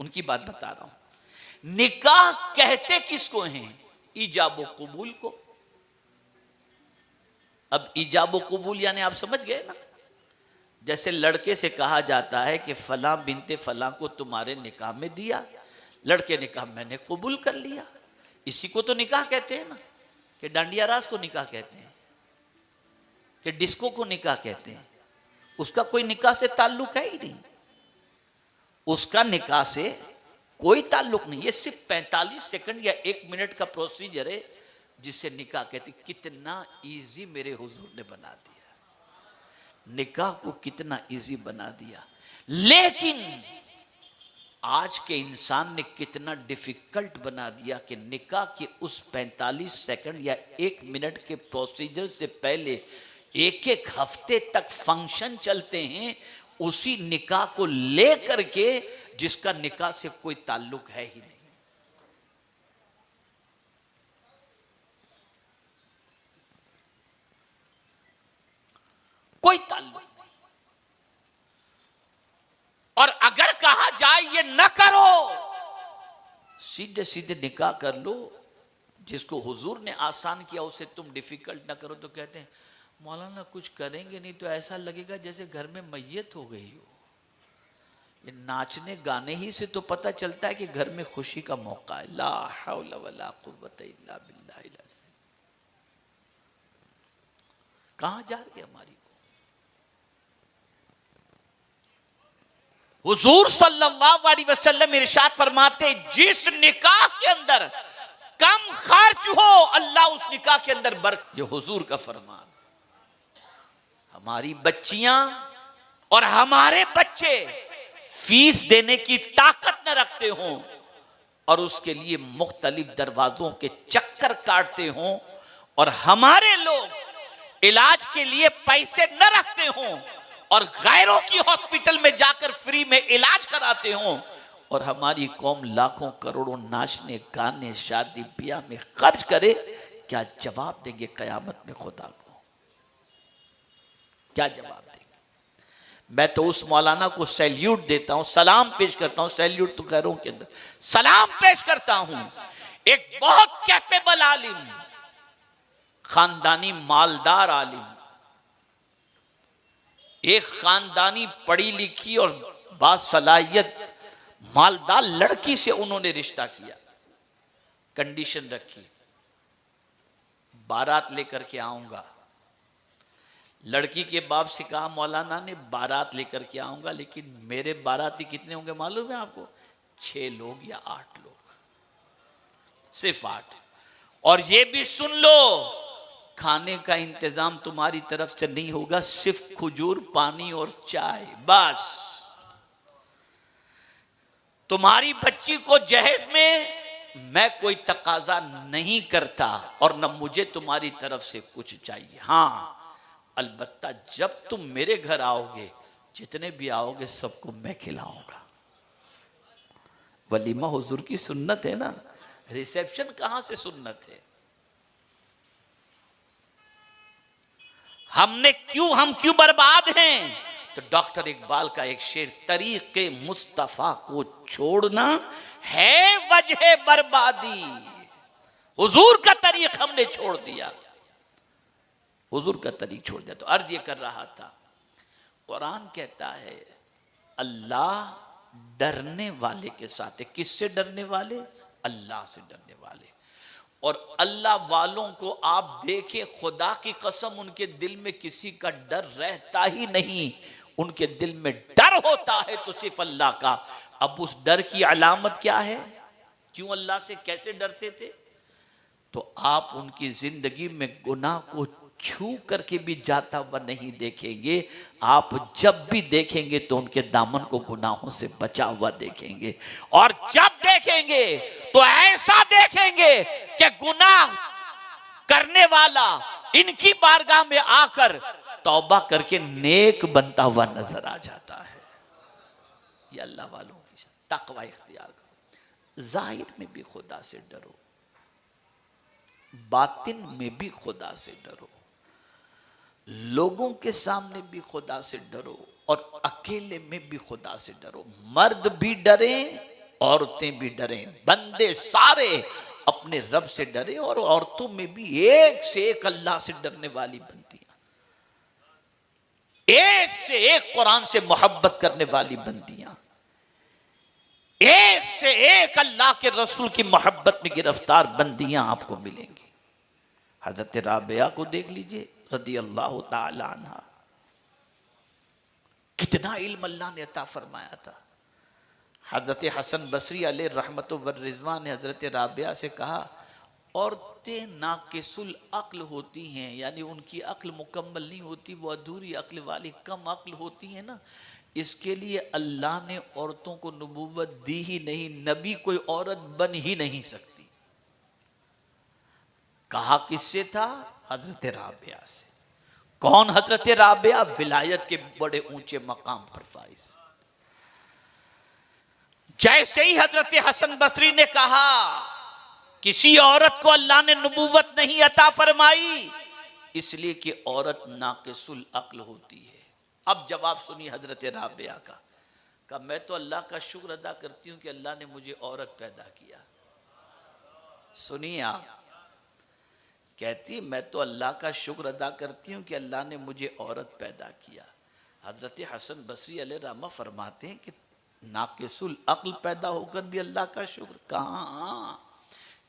Speaker 1: उनकी बात बता रहा हूं, निकाह कहते किसको हैं, ईजाब व कबूल को। अब ईजाब व कबूल यानी आप समझ गए ना, जैसे लड़के से कहा जाता है कि फला बिनते फला को तुम्हारे निकाह में दिया, लड़के ने कहा मैंने कबूल कर लिया, इसी को तो निकाह कहते हैं ना। कि डांडिया रास को निकाह कहते हैं, कि डिस्को को निकाह कहते हैं, उसका कोई निकाह से ताल्लुक है ही नहीं, उसका निकाह से कोई ताल्लुक नहीं, ये सिर्फ 45 सेकंड या 1 मिनट का प्रोसीजर है जिसे निकाह कहते। कितना इजी मेरे हुजूर ने बना दिया, निकाह को कितना इजी बना दिया। लेकिन आज के इंसान ने कितना डिफिकल्ट बना दिया कि निकाह के उस 45 सेकंड या 1 मिनट के प्रोसीजर से पहले 1-1 हफ्ते तक फंक्शन चलते हैं उसी निकाह को लेकर के जिसका निकाह से कोई ताल्लुक है ही नहीं। कोई ताल्लुक नहीं। और अगर कहा जाए ये न करो, सीधे सीधे निकाह कर लो, जिसको हुजूर ने आसान किया उसे तुम डिफिकल्ट ना करो, तो कहते हैं मौलाना कुछ करेंगे नहीं तो ऐसा लगेगा जैसे घर में मैयत हो गई हो। ये नाचने गाने ही से तो पता चलता है कि घर में खुशी का मौका है। ला हौला वला कुव्वता इल्ला बिल्लाहिल अज़ीम। कहां जा रही है हमारी हुजूर सल्लल्लाहु अलैहि वसल्लम इरशाद फरमाते, जिस निकाह के अंदर कम खर्च हो अल्लाह उस निकाह के अंदर बरकत। ये हुजूर का फरमान। हमारी बच्चियां और हमारे बच्चे फीस देने की ताकत न रखते हों और उसके लिए मुख्तलिफ दरवाजों के चक्कर काटते हों, और हमारे लोग इलाज के लिए पैसे न रखते हों और गैरों की हॉस्पिटल में जाकर फ्री में इलाज कराते हों, और हमारी कौम लाखों करोड़ों नाचने गाने शादी ब्याह में खर्च करे, क्या जवाब देंगे कयामत में खुदा को? क्या जवाब देंगे? मैं तो उस मौलाना को सैल्यूट देता हूं, सलाम पेश करता हूं, सैल्यूट तो गैरों के अंदर सलाम पेश करता हूं। एक बहुत कैपेबल आलिम, खानदानी मालदार आलिम, एक खानदानी पढ़ी लिखी और बासलाहियत मालदार लड़की से उन्होंने रिश्ता किया। कंडीशन रखी, बारात लेकर के आऊंगा। लड़की के बाप से कहा मौलाना ने बारात लेकर के आऊंगा, लेकिन मेरे बाराती कितने होंगे मालूम है आपको? 6 लोग या 8 लोग, सिर्फ 8। और ये भी सुन लो, खाने का इंतजाम तुम्हारी तरफ से नहीं होगा, सिर्फ खजूर पानी और चाय बस। तुम्हारी बच्ची को जहेज में मैं कोई तकाजा नहीं करता और न मुझे तुम्हारी तरफ से कुछ चाहिए। हाँ, अलबत्ता जब तुम मेरे घर आओगे, जितने भी आओगे सबको मैं खिलाऊंगा। वलीमा हुजूर की सुन्नत है ना, रिसेप्शन कहां से सुन्नत है? हम क्यों बर्बाद हैं? तो डॉक्टर इकबाल का एक शेर, तरीके मुस्तफा को छोड़ना है वजह बर्बादी। हुजूर का तरीक हमने छोड़ दिया, हुजूर का तरीक छोड़ दिया। तो अर्ज ये कर रहा था, कुरान कहता है अल्लाह डरने वाले के साथ है। किससे डरने वाले? अल्लाह से डरने वाले। और अल्लाह वालों को आप देखें, खुदा की कसम उनके दिल में किसी का डर रहता ही नहीं। उनके दिल में डर होता है तो सिर्फ अल्लाह का। अब उस डर की अलामत क्या है? क्यों अल्लाह से कैसे डरते थे? तो आप उनकी जिंदगी में गुनाह को छू करके भी जाता हुआ नहीं देखेंगे। आप जब भी देखेंगे तो उनके दामन को गुनाहों से बचा हुआ देखेंगे। और जब देखेंगे तो ऐसा देखेंगे कि गुनाह करने वाला इनकी बारगाह में आकर तौबा करके नेक बनता हुआ नजर आ जाता है। ये अल्लाह वालों की तकवा इख्तियार करो। जाहिर में भी खुदा से डरो, बातिन में भी खुदा से डरो, लोगों के सामने भी खुदा से डरो और अकेले में भी खुदा से डरो। मर्द भी डरे, औरतें भी डरें, बंदे सारे अपने रब से डरे। और औरतों में भी एक से एक अल्लाह से डरने वाली बनती हैं, एक से एक कुरान से मोहब्बत करने वाली बनतियां, एक से एक अल्लाह के रसूल की मोहब्बत में गिरफ्तार बंदियां आपको मिलेंगी। हजरत राबिया को देख लीजिए रदी अल्लाह ताला अन्हा, कितना इल्म अल्लाह ने अता फरमाया था। हजरत हसन बसरी अलैहि रहमत व रिजवान ने हजरत राबिया से कहा, औरतें नाकिसुल अक्ल होती हैं, यानी उनकी अक्ल मुकम्मल नहीं होती, वो अधूरी अक्ल वाली, कम अक्ल होती है ना, इसके लिए अल्लाह ने औरतों को नबूवत दी ही नहीं, नबी कोई औरत बन ही नहीं सकती। कहा किससे था? हजरत राबिया से। कौन हजरत राबिया? विलायत के बड़े ऊंचे मकाम पर फाइज। जैसे ही हजरत हसन बसरी ने कहा किसी औरत को अल्लाह ने नबूवत नहीं अता फरमाई, इसलिए कि औरत नाकिसुल अक्ल होती है। अब जवाब सुनिए हजरत राबिया का। कहा मैं तो अल्लाह का शुक्र अदा करती हूं कि अल्लाह ने मुझे औरत पैदा किया। सुनिए आप, कहती मैं तो अल्लाह का शुक्र अदा करती हूँ कि अल्लाह ने मुझे औरत पैदा किया। हजरत हसन बसरी अलैहि रहमा फरमाते हैं कि नाकिसुल अक्ल पैदा होकर भी अल्लाह का शुक्र कहाँ?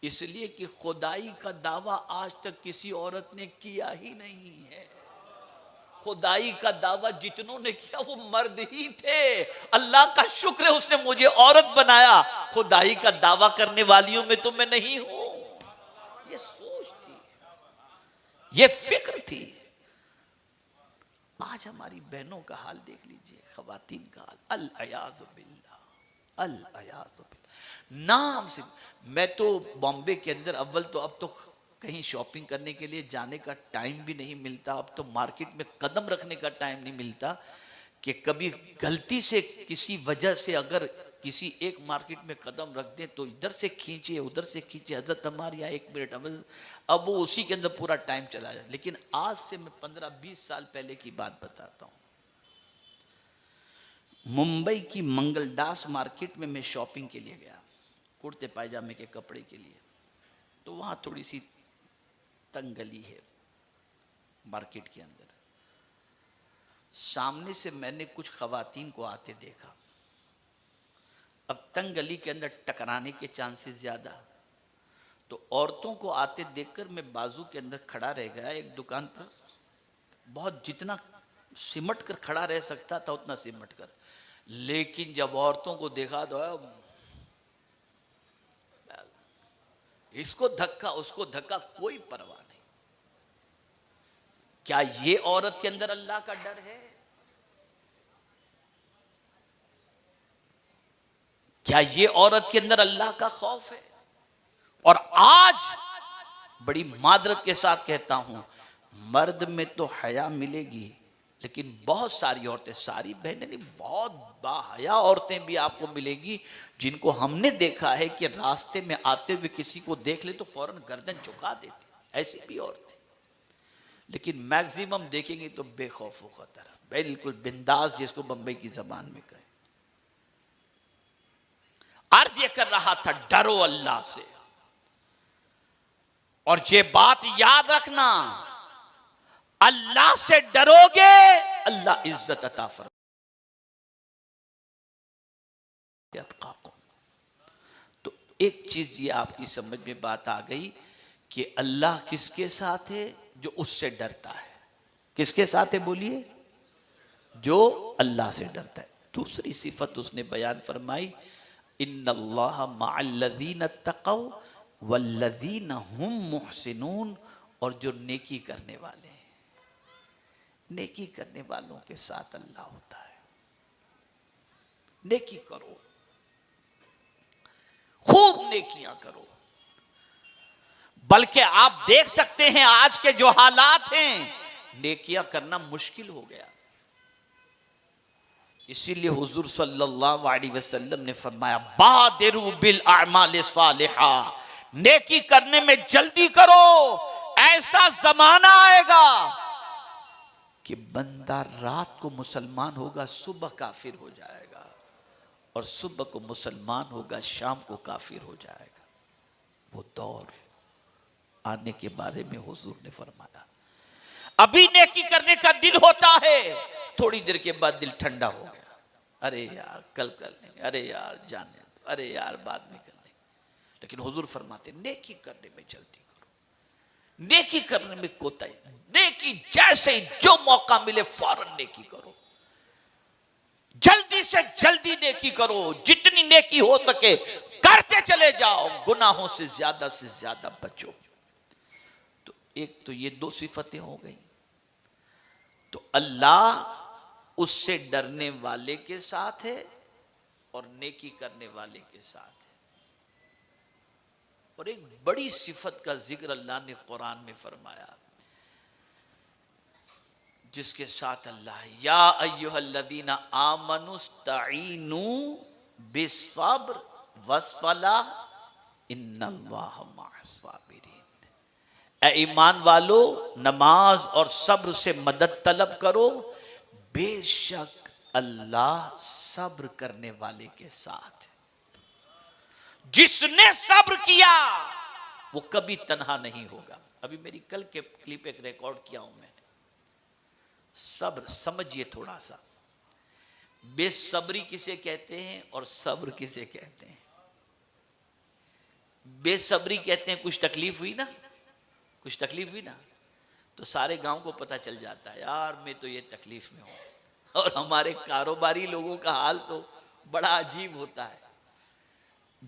Speaker 1: इसलिए कि खुदाई का दावा आज तक किसी औरत ने किया ही नहीं है। खुदाई का दावा जितनों ने किया वो मर्द ही थे। अल्लाह का शुक्र है उसने मुझे औरत बनाया, खुदाई का दावा करने वालियों में तो मैं नहीं हूं। ये सोच थी, ये फिक्र थी। आज हमारी बहनों का हाल देख लीजिए, खवातीन का हाल, अल अयाज़ु बिल्लाह, अल अयाज़ु बिल्लाह। नाम से मैं तो बॉम्बे के अंदर अव्वल तो अब तो कहीं शॉपिंग करने के लिए जाने का टाइम भी नहीं मिलता। अब तो मार्केट में कदम रखने का टाइम नहीं मिलता कि कभी गलती से किसी वजह से अगर किसी एक मार्केट में कदम रख दें तो इधर से खींचे उधर से खींचे, हजरत हमारे यहाँ 1 मिनट, अब वो उसी के अंदर पूरा टाइम चला जाए। लेकिन आज से मैं 15-20 साल पहले की बात बताता हूँ। मुंबई की मंगलदास मार्केट में मैं शॉपिंग के लिए गया, कुर्ते पायजामे के कपड़े के लिए। तो वहाँ थोड़ी सी तंग गली है मार्केट के अंदर। सामने से मैंने कुछ खवातीन को आते देखा। अब तंग गली के अंदर टकराने के चांसेस ज्यादा, तो औरतों को आते देखकर मैं बाजू के अंदर खड़ा रह गया एक दुकान पर। बहुत जितना सिमट कर खड़ा रह सकता था उतना सिमट कर, लेकिन जब औरतों को देखा तो इसको धक्का उसको धक्का, कोई परवाह नहीं। क्या ये औरत के अंदर अल्लाह का डर है? क्या ये औरत के अंदर अल्लाह का खौफ है? और आज बड़ी मादरत के साथ कहता हूं, मर्द में तो हया मिलेगी, लेकिन बहुत सारी औरतें, सारी बहनें नहीं, बहुत बाहया औरतें भी आपको मिलेगी जिनको हमने देखा है कि रास्ते में आते हुए किसी को देख ले तो फौरन गर्दन झुका देती, ऐसी भी औरतें। लेकिन मैक्सिमम देखेंगे तो बेखौफ व खतर, बिल्कुल बिंदास, जिसको बंबई की जबान में कहे। अर्ज ये कर रहा था, डरो अल्लाह से, और ये बात याद रखना, अल्लाह से डरोगे अल्लाह इज्जत अता फरमाएगा। तो एक चीज ये आपकी समझ में बात आ गई कि अल्लाह किसके साथ है? जो उससे डरता है। किसके साथ है बोलिए? जो अल्लाह से डरता है। दूसरी सिफत उसने बयान फरमाई, इन्नल्लाह मअल्लज़ीना तक़व वल्लज़ीना हुम मुहसिनून, और जो नेकी करने वाले हैं, नेकी करने वालों के साथ अल्लाह होता है। नेकी करो, खूब नेकियां करो। बल्कि आप देख सकते हैं आज के जो हालात हैं, नेकियां करना मुश्किल हो गया। इसीलिए हुजूर सल्लल्लाहु अलैहि वसल्लम ने फरमाया, बादिरू बिल अमाल सालिहा, नेकी करने में जल्दी करो, ऐसा जमाना आएगा कि बंदा रात को मुसलमान होगा, सुबह काफिर हो जाएगा, और सुबह को मुसलमान होगा, शाम को काफिर हो जाएगा। वो दौर आने के बारे में हुजूर ने फरमाया। अभी नेकी करने का दिल होता है, थोड़ी देर के बाद दिल ठंडा हो गया, अरे यार कल कर लेंगे, अरे यार जाने दो, अरे यार बाद में कर लेंगे। लेकिन हुजूर फरमाते, नेकी करने में जल्दी करो, नेकी करने में कोताही, नेकी जैसे ही जो मौका मिले फौरन नेकी करो, जल्दी से जल्दी नेकी करो, जितनी नेकी हो सके करते चले जाओ, गुनाहों से ज्यादा बचो। तो एक तो ये दो सिफतें हो गई। तो अल्लाह उससे डरने वाले के साथ है और नेकी करने वाले के साथ है। और एक बड़ी सिफत का जिक्र अल्लाह ने कुरान में फरमाया, जिसके साथ अल्लाह, या अय्युहल्लज़ीना आमनुस्तईनु बिस्सब्र वस्सलाह इन्नल्लाहा मअस्साबिरीन। ए ईमान वालो, नमाज और सब्र से मदद तलब करो, बेशक अल्लाह सब्र करने वाले के साथ है। जिसने सब्र किया वो कभी तन्हा नहीं होगा। अभी मेरी कल के क्लिप एक रिकॉर्ड किया हूं मैं। सब्र समझिए थोड़ा सा, बेसब्री किसे कहते हैं और सब्र किसे कहते हैं? बेसब्री कहते हैं कुछ तकलीफ हुई ना, कुछ तकलीफ हुई ना, तो सारे गांव को पता चल जाता है, यार मैं तो ये तकलीफ में हूं। और हमारे कारोबारी लोगों का हाल तो बड़ा अजीब होता है।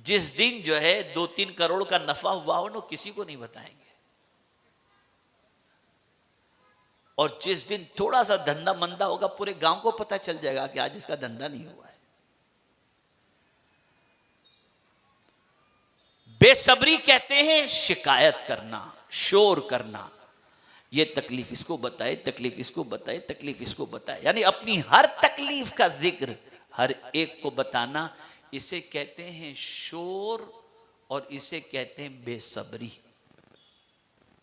Speaker 1: जिस दिन जो है 2-3 करोड़ का नफा हुआ हो ना, किसी को नहीं बताएंगे, और जिस दिन थोड़ा सा धंधा मंदा होगा पूरे गांव को पता चल जाएगा कि आज इसका धंधा नहीं हुआ है। बेसब्री कहते हैं शिकायत करना, शोर करना, ये तकलीफ इसको बताए, तकलीफ इसको बताए, तकलीफ इसको बताए, यानी अपनी हर तकलीफ का जिक्र हर एक को बताना, इसे कहते हैं शोर, और इसे कहते हैं बेसब्री।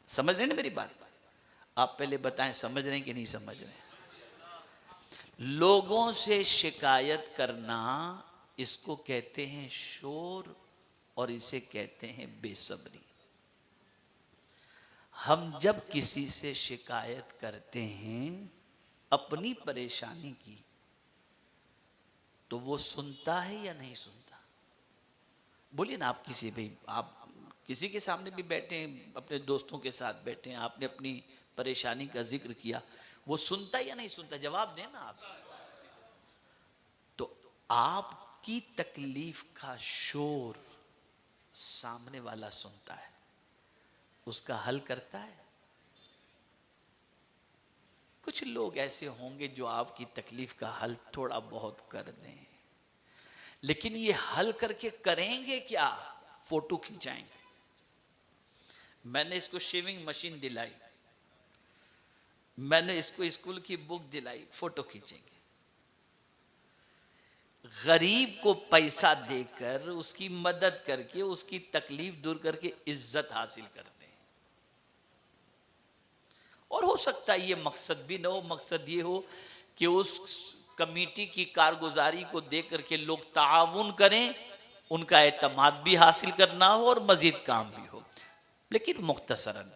Speaker 1: समझ रहे हैं ना मेरी बात? आप पहले बताएं, समझ रहे हैं कि नहीं समझ रहे हैं? लोगों से शिकायत करना, इसको कहते हैं शोर, और इसे कहते हैं बेसब्री। हम जब किसी से शिकायत करते हैं अपनी परेशानी की, तो वो सुनता है या नहीं सुनता? बोलिए ना। आप किसी के सामने भी बैठे हैं, अपने दोस्तों के साथ बैठे हैं, आपने अपनी परेशानी का जिक्र किया, वो सुनता या नहीं सुनता? जवाब देना आप। तो आपकी तकलीफ का शोर सामने वाला सुनता है, उसका हल करता है। कुछ लोग ऐसे होंगे जो आपकी तकलीफ का हल थोड़ा बहुत कर दें, लेकिन ये हल करके करेंगे क्या? फोटो खिंचाएंगे, मैंने इसको शेविंग मशीन दिलाई, मैंने इसको स्कूल की बुक दिलाई, फोटो खींचेंगे। गरीब को पैसा देकर, उसकी मदद करके, उसकी तकलीफ दूर करके इज्जत हासिल करते हैं। और हो सकता है ये मकसद भी ना हो, मकसद ये हो कि उस कमेटी की कारगुजारी को देख करके लोग ताउन करें, उनका एतमाद भी हासिल करना हो और मजीद काम भी हो। लेकिन मुख्तसरन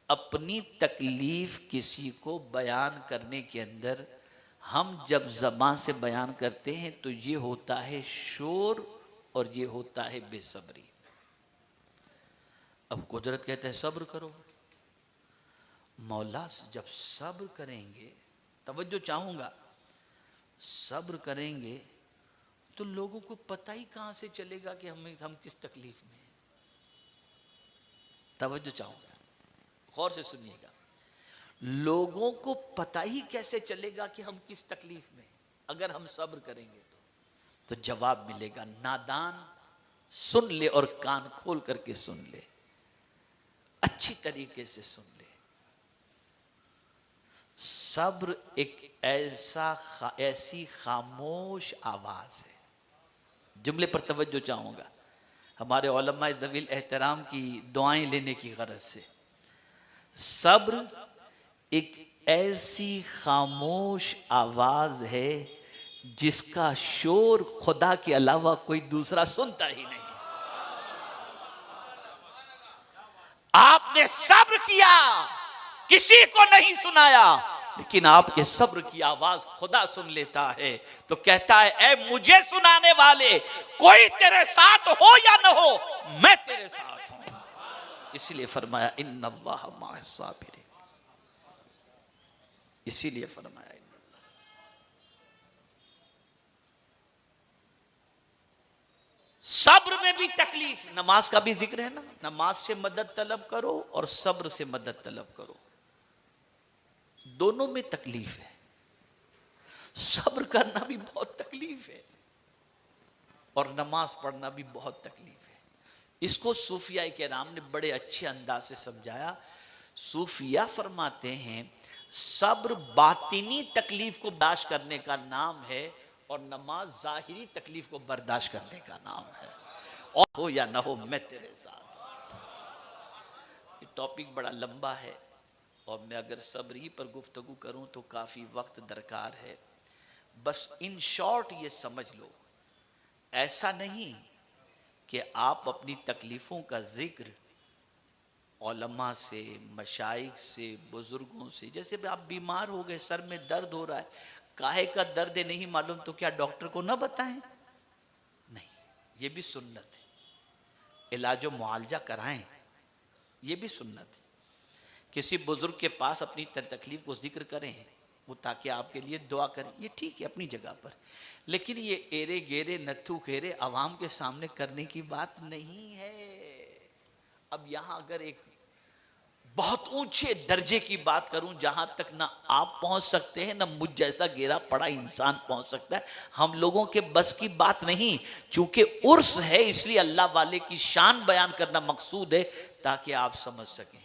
Speaker 1: अपनी तकलीफ किसी को बयान करने के अंदर हम जब ज़बान से बयान करते हैं तो ये होता है शोर और ये होता है बेसब्री। अब कुदरत कहते हैं सब्र करो। मौला जब सब्र करेंगे, तवज्जो चाहूंगा, सब्र करेंगे तो लोगों को पता ही कहां से चलेगा कि हम किस तकलीफ में हैं। तवज्जो चाहूंगा, गौर से सुनिएगा। लोगों को पता ही कैसे चलेगा कि हम किस तकलीफ में, अगर हम सब्र करेंगे तो जवाब मिलेगा। नादान सुन ले और कान खोल करके सुन ले, अच्छी तरीके से सुन ले। सब्र एक ऐसी खामोश आवाज है। जुमले पर तवज्जो चाहूंगा, हमारे उलमा ज़वील एहतराम की दुआएं लेने की गरज से। सब्र एक ऐसी खामोश आवाज है जिसका शोर खुदा के अलावा कोई दूसरा सुनता ही नहीं। आपने सब्र किया, किसी को नहीं सुनाया, लेकिन आपके सब्र की आवाज खुदा सुन लेता है। तो कहता है, ऐ मुझे सुनाने वाले, कोई तेरे साथ हो या न हो, मैं तेरे साथ हूं। इसलिए फरमाया इन्नल्लाह मअस साबिरीन, इसीलिए फरमाया। सब्र में भी तकलीफ, नमाज का भी जिक्र है ना, नमाज से मदद तलब करो और सब्र से मदद तलब करो, दोनों में तकलीफ है। सब्र करना भी बहुत तकलीफ है और नमाज पढ़ना भी बहुत तकलीफ है। इसको सूफिया किराम ने बड़े अच्छे अंदाज से समझाया। सूफिया फरमाते हैं सब्र बातिनी तकलीफ को बर्दाश्त करने का नाम है और नमाज जाहिरी तकलीफ को बर्दाश्त करने का नाम है। और हो या ना हो, मैं तेरे साथ हूं। ये टॉपिक बड़ा लंबा है और मैं अगर सब्र ही पर गुफ्तगू करूं तो काफी वक्त दरकार है। बस इन शॉर्ट ये समझ लो, ऐसा नहीं कि आप अपनी तकलीफों का जिक्र उलमा से, मशाइख से, बुजुर्गों से, जैसे आप बीमार हो गए, सर में दर्द हो रहा है, काहे का दर्द है नहीं मालूम तो क्या डॉक्टर को ना बताएं? नहीं, ये भी सुन्नत है। इलाजो मुआलजा कराएं, ये भी सुन्नत है। किसी बुजुर्ग के पास अपनी तकलीफ को जिक्र करें, वो ताकि आपके लिए दुआ करें, ये ठीक है अपनी जगह पर, लेकिन ये एरे गेरे नथु खेरे आवाम के सामने करने की बात नहीं है। अब यहां अगर एक बहुत ऊंचे दर्जे की बात करूं, जहां तक ना आप पहुंच सकते हैं ना मुझ जैसा गिरा पड़ा इंसान पहुंच सकता है, हम लोगों के बस की बात नहीं। चूंकि उर्स है इसलिए अल्लाह वाले की शान बयान करना मकसूद है ताकि आप समझ सकें।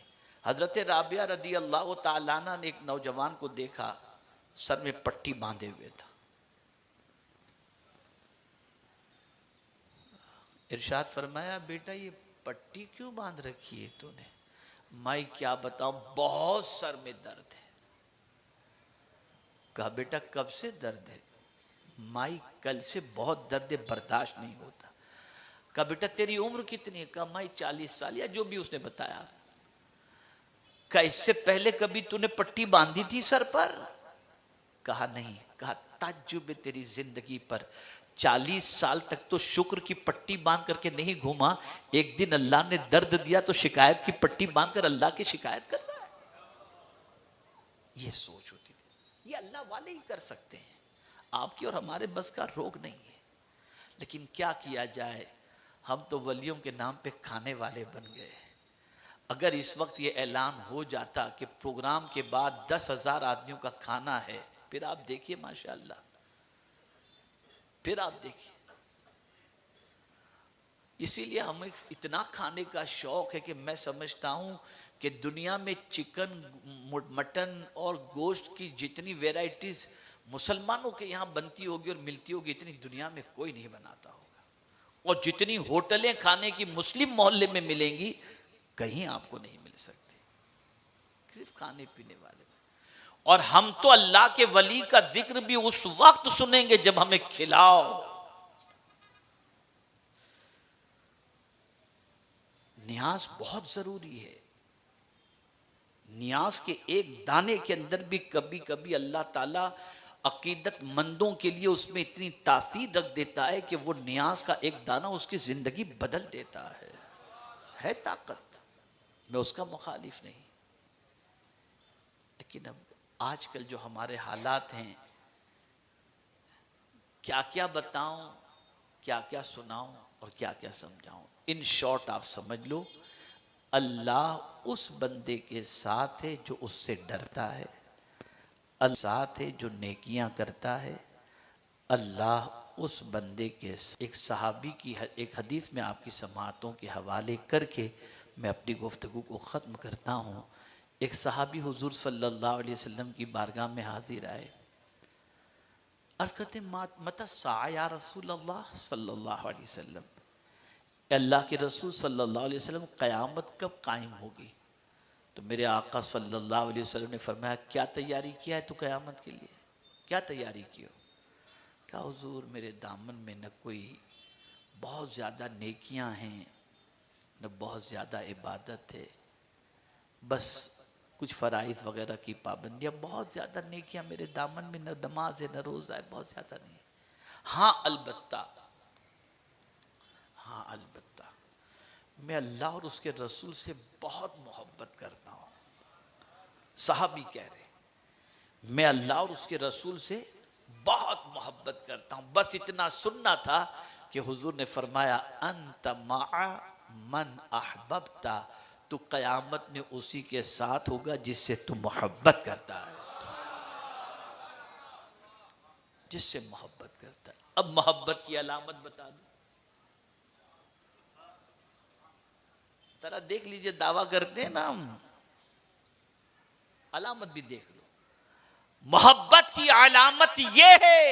Speaker 1: हजरत राबिया रदी अल्लाह तआला अन्हा ने एक नौजवान को देखा, सर में पट्टी बांधे हुए था। इरशाद फरमाया, बेटा ये पट्टी क्यों बांध रखी है तूने? मैं क्या बताऊं, बहुत सर में दर्द है। कहा बेटा कब से दर्द है? माई कल से बहुत दर्द है, बर्दाश्त नहीं होता। कहा बेटा तेरी उम्र कितनी है? कहा माई 40 साल, या जो भी उसने बताया। कहा इससे पहले कभी तूने पट्टी बांधी थी सर पर? कहा नहीं। कहा ताज्जुब है तेरी जिंदगी पर, 40 साल तक तो शुक्र की पट्टी बांध करके नहीं घूमा, एक दिन अल्लाह ने दर्द दिया तो शिकायत की पट्टी बांधकर अल्लाह की शिकायत कर रहा है। ये सोच होती थी, ये अल्लाह वाले ही कर सकते हैं, आपकी और हमारे बस का रोग नहीं है। लेकिन क्या किया जाए, हम तो वलियों के नाम पे खाने वाले बन गए। अगर इस वक्त ये ऐलान हो जाता कि प्रोग्राम के बाद 10,000 आदमियों का खाना है, फिर आप देखिए माशाअल्लाह, फिर आप देखिए इसीलिए हमें इतना खाने का शौक है कि मैं समझता हूँ कि दुनिया में चिकन, मटन और गोश्त की जितनी वेराइटीज मुसलमानों के यहाँ बनती होगी और मिलती होगी, इतनी दुनिया में कोई नहीं बनाता होगा। और जितनी होटलें खाने की मुस्लिम मोहल्ले में मिलेंगी, कहीं आपको नहीं मिल सकती, सिर्फ खाने पीने वाले। और हम तो अल्लाह के वली का जिक्र भी उस वक्त सुनेंगे जब हमें खिलाओ। नियाज बहुत जरूरी है। नियाज के एक दाने के अंदर भी कभी कभी अल्लाह ताला अकीदतमंदों के लिए उसमें इतनी तासीर रख देता है कि वो नियाज का एक दाना उसकी जिंदगी बदल देता है ताकत। मैं उसका मुखालिफ नहीं, लेकिन अब आजकल जो हमारे हालात हैं, क्या क्या बताऊं, क्या क्या सुनाऊं और क्या क्या समझाऊं। इन शॉर्ट आप समझ लो, अल्लाह उस बंदे के साथ है जो उससे डरता है, अल्लाह साथ है जो नेकियां करता है। अल्लाह उस बंदे के, एक सहाबी की एक हदीस में आपकी समातों के हवाले करके मैं अपनी गुफ्तगू को ख़त्म करता हूँ। एक सहाबी हुजूर सल्लल्लाहु अलैहि वसल्लम की बारगाह में हाजिर आए, अर्ज करते मता सा या रसूल अल्लाह सल्लल्लाहु अलैहि वसल्लम, अल्लाह के रसूल सल्लल्लाहु अलैहि वसल्लम क़यामत कब कायम होगी? तो मेरे आका सल्लल्लाहु अलैहि वसल्लम ने फरमाया, क्या तैयारी किया है तो क़यामत के लिए, क्या तैयारी की हो? कहा हुजूर मेरे दामन में न कोई बहुत ज़्यादा नेकियां हैं, न बहुत ज़्यादा इबादत है, बस कुछ फ़राइज़ वगैरह की पाबंदियाँ, बहुत ज़्यादा नेकियां मेरे दामन में, न नमाज है न रोज़ा है, बहुत ज़्यादा नहीं। हाँ अलबत्ता मैं अल्लाह और उसके रसूल से बहुत मोहब्बत करता हूँ। साहबी कह रहे, मैं अल्लाह और उसके रसूल से बहुत मोहब्बत करता हूँ। बस इतना सुनना था कि हुजूर ने फरमाया, अंत मा'a मन अहबब्ता, तू क़यामत में उसी के साथ होगा जिससे तू मोहब्बत करता है, जिससे मोहब्बत करता है। अब मोहब्बत की अलामत बता दो जरा, देख लीजिए, दावा करते हैं ना हम, अलामत भी देख लो। मोहब्बत की अलामत यह है,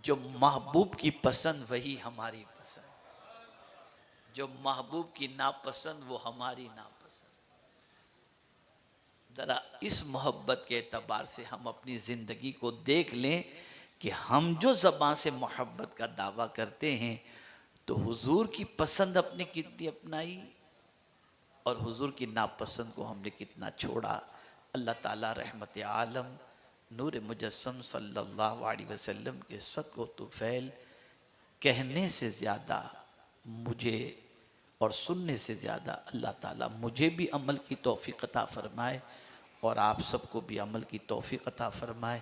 Speaker 1: जो महबूब की पसंद वही हमारी पसंद, जो महबूब की नापसंद वो हमारी नापसंद। जरा इस मोहब्बत के एतबार से हम अपनी जिंदगी को देख लें कि हम जो ज़बान से मोहब्बत का दावा करते हैं, तो हुजूर की पसंद अपने कितनी अपनाई और हुजूर की नापसंद को हमने कितना छोड़ा। अल्लाह ताला रहमत आलम नूर मुजस्सम सल्लल्लाहु अलैहि वसल्लम के सदक़ व तुफ़ैल कहने से ज़्यादा मुझे और सुनने से ज़्यादा अल्लाह ताला मुझे भी अमल की तौफ़ीक़ अता फ़रमाए और आप सबको भी अमल की तौफ़ीक़ अता फ़रमाए।